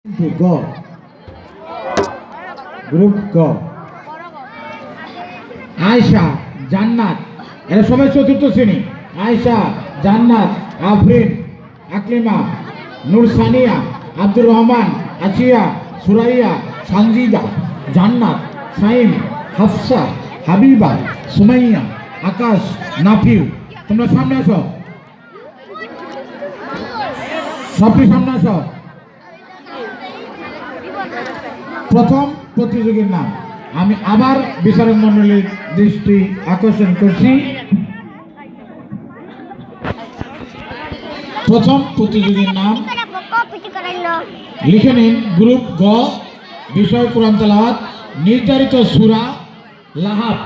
গ গ্রুপ গ আয়েশা জান্নাত এরা সবাই চতুর্থ শ্রেণী। আয়েশা জান্নাত আফরিন আকলিমা নূর সানিয়া আব্দুর রহমান আসিয়া সুরাইয়া সানজিদা জান্নাত সাইম হাফসা হাবিবা সুমাইয়া আকাশ নাফিউ। তোমরা সামনে আসো, সবটি সামনে আসো। প্রথম প্রতিযোগীর নাম আমি আবার বিচারক মন্ডলীর দৃষ্টি আকর্ষণ করছি। প্রথম প্রতিযোগীর নাম লিখে নিন গ্রুপ গ, বিষয় কোরআন তেলাওয়াত, নির্ধারিত সূরা লাহাব,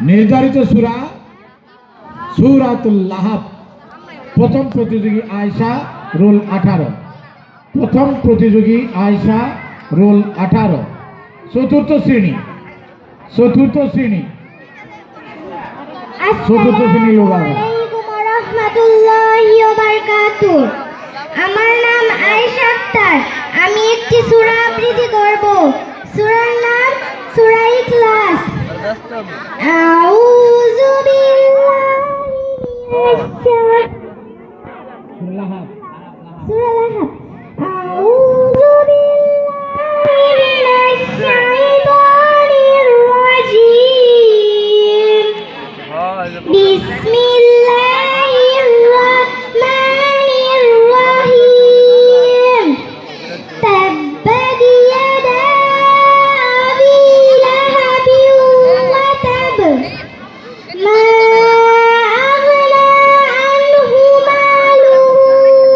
নির্ধারিত সূরা সূরাতুল লাহাব। প্রথম প্রতিযোগী আয়েশা, রোল 18। প্রথম প্রতিযোগী আয়েশা, রোল 18, চতুর্থ শ্রেণী। চতুর্থ শ্রেণী, চতুর্থ শ্রেণী লোক। আমার নাম আয়েশা আক্তার। আমি একটি সূরা আবৃত্তি করব। সূরার নাম সূরা ইখলাস। আউযু বিল্লাহি সূরা লাহাব। আউযু বিল্লাহি মিনাশ শাইতানির রাজীম। বিসমিল্লাহির রাহমানির রাহিম। তাব্বাত ইয়াদা আবি লাহাবিন ওয়া তাব। মা আগনা আনহু মালুহু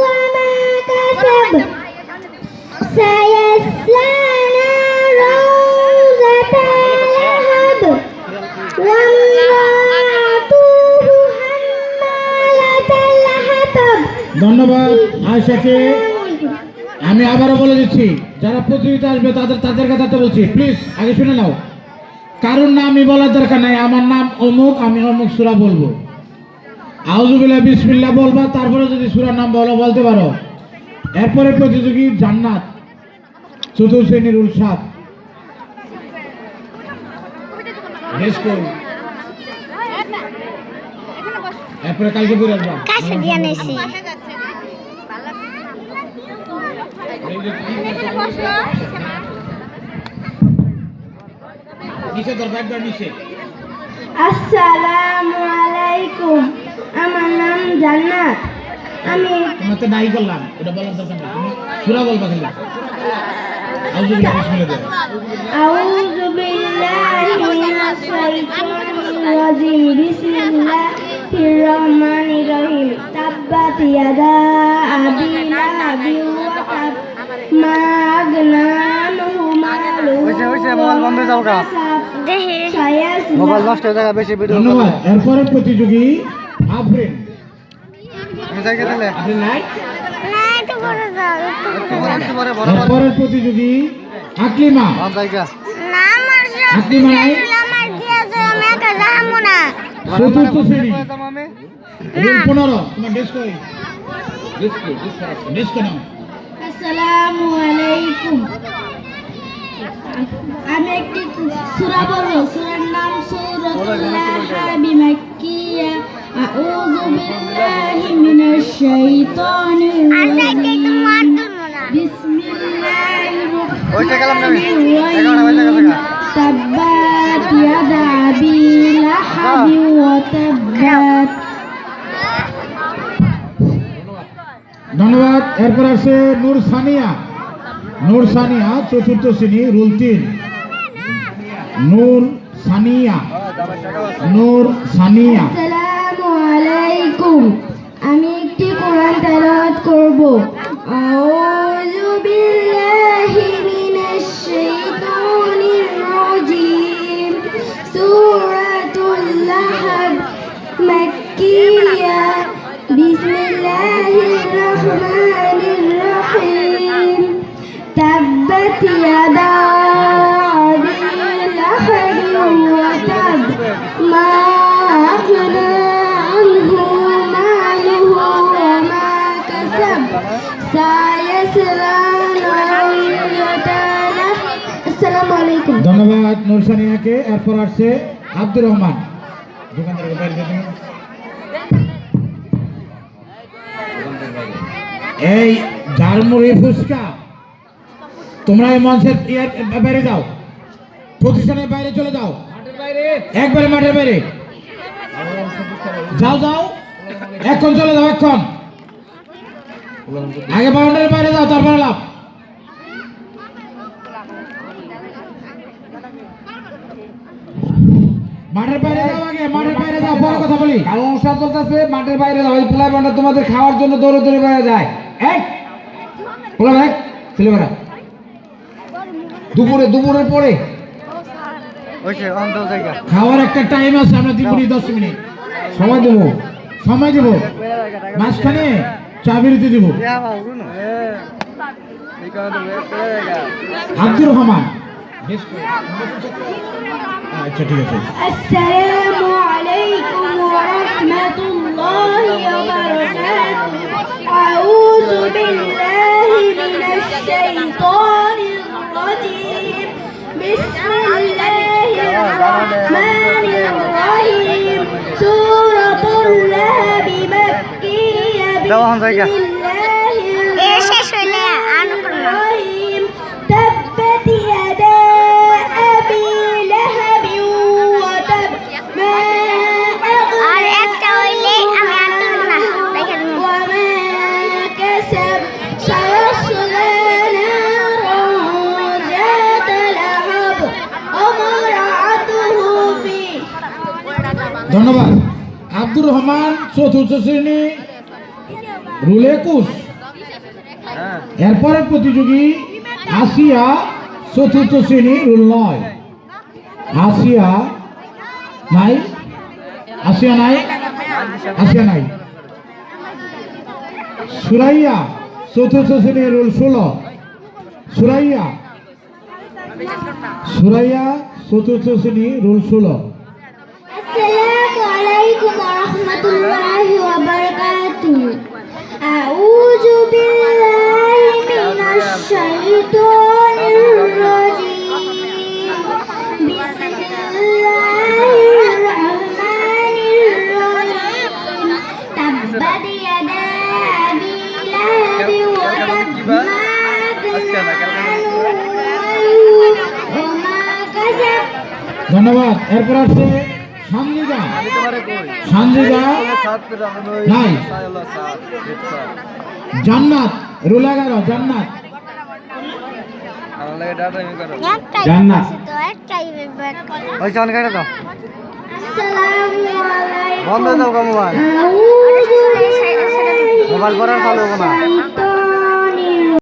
ওয়া মা কাসাব। সায়াসলা নারান যাতা লাহাব। ওয়া ইমরাতুহু হাম্মালাতাল হাতাব। ধন্যবাদ আয়েশাকে। আমি আবারও বলে দিচ্ছি, যারা প্রতিযোগিতা আসবে তাদের কথা তো বলছি, প্লিজ আগে শুনে নাও। কারণ না আমি বলার দরকার নাই, আমার নাম অমুক, আমি অমুক সূরা বলবো। আউযুবিল্লাহ বিসমিল্লাহ বলবা, তারপরে যদি সূরার নাম বলতে পারো। এরপরে প্রতিযোগী জান্নাত, চতুর্থ শ্রেণীর রুল 7। এরপরে কালকে বলে আসবা। কাছে দিয়ে নেছি। আসসালামু আলাইকুম। আমার নাম জান্নাত। আমি তোমার তো নাই করলাম, এটা বলার দরকার নেই, তুমি সূরা বলবা খালি। আউযুবিল্লাহ বিসমিল্লাহ। আউযু বিল্লাহি মিনাশ শাইতানির রাজীম। বিসমিল্লাহির রহমানির রহিম। তাব্বাত ইয়াদা আবি লাহাবিন ওয়া তাব। মা আগনা আনহু মালুহু মোবাইল বন্ধ হয়ে যাও গা। মোবাইল নষ্ট হয়ে যাবে বেশি ভিডিও। ধন্যবাদ। এরপরে প্রতিযোগী আফরিন। জায়গা দিলে আপনি নাই? না একটু বড় যাও। একটু পরে বড় এরপরের প্রতিযোগী আকলিমা। জায়গা না আমার সব আকলিমা নাই? আমার দিয়ে যাও, আমি একা যাবো না। চতুর্থ শ্রেণী, আমি রুল 15। তোমার ডেস্ক কই? ডেস্ক নাও। আসসালামু আলাইকুম। আমি একটি সূরা বলবো। সূরার নাম সূরাতুল লাহাব মাক্কিয়া। আউযু বিল্লাহি মিনাশ শাইতানির রাজীম। বিসমিল্লাহির রাহমানির রাহিম। তাব্বাত ইয়াদা আবি লাহাবিন ওয়া তাব্বাত। ধন্যবাদ। এরপর আছে নূর সানিয়া। নূর সানিয়া, চতুর্থ শ্রেণী, রুল 3। নূর সানিয়া, নূর সানিয়া। আসসালামু আলাইকুম। আমি একটি কোরআন তেলাওয়াত করব। আউযু বিল্লাহি মিনাশ শাইতানির রাজীম। সূরাতুল লাহাব মাক্কিয়া। বিসমিল্লাহির রাহমানির রাহিম। তাব্বাত ইয়াদা আবি লাহাবিন ওয়া তাব। মা আগনা আনহু মালুহু ওয়া মা কাসাব। সায়াসলা ধন্যবাদ নূরসানিয়াকে। এরপর আসছে আব্দুর রহমান। দোকানদারের বাইরে যেতে হবে। এই ঝালমুড়ি ফুচকা, তোমরা এই মঞ্চের বাইরে যাও, প্রতিষ্ঠানের বাইরে চলে যাও, একবারে মাঠের বাইরে যাও যাও, এখন চলে যাও, এখন আগে বাউন্ডারির বাইরে যাও, তারপরে লাভ। মাঠের বাইরে যাও, আগে মাঠের বাইরে যাও, বড় কথা বলি, কারণ অনুষ্ঠান চলতেছে, মাঠের বাইরে যাও। পোলাই বান্ডা তোমাদের খাওয়ার জন্য দৌড়ে দৌড়ে বাইরে যায়। এক পোলা ভাই ছেলেমেয়েরা দুপুরের পরে ওইসে অন্ত জায়গা খাওয়ার একটা টাইম আছে, আমরা দিব 10 মিনিট সময় দেবো, মাঝখানে চা বিরতি দিব। আব্দুর রহমান, আচ্ছা ঠিক আছে। السلام عليكم ورحمة الله وبركاته. أعوذ بالله من الشيطان الرجيم. بسم الله الرحمن الرحيم. سورة اللهب مكية. بسم الله الرحمن الرحيم. تبت يدا أبي لهب وتب ما أغنى وما كسب سيصلى نارا ذات لهب وامرأته في ধন্যবাদ। আব্দুর রহমান চতুর্থ শ্রেণী, রুল 21। এরপরের প্রতিযোগী আসিয়া চতুর্থ শ্রেণী, রুল 9। আসিয়া নাই, সুরাইয়া চতুর্থ শ্রেণী, রুল 16। সুরাইয়া চতুর্থ শ্রেণী, রুল 16। السلام عليكم ورحمة الله وبركاته. أعوذ بالله من الشيطان الرجيم. بسم الله الرحمن الرحيم. تبت يدا أبي لهب وتب ما أغنى عنه وما كسب. ধন্যবাদ। এরপর আছে সঞ্জিদা নাই, জান্নাত রুল 11। জান্নাত ওই চান কেটে দাও আসসালামু আলাইকুম। বন্ধ দাও মোবাইল আউযু বিল্লাহি মোবাইল করার চালু হবো না। মিনাশ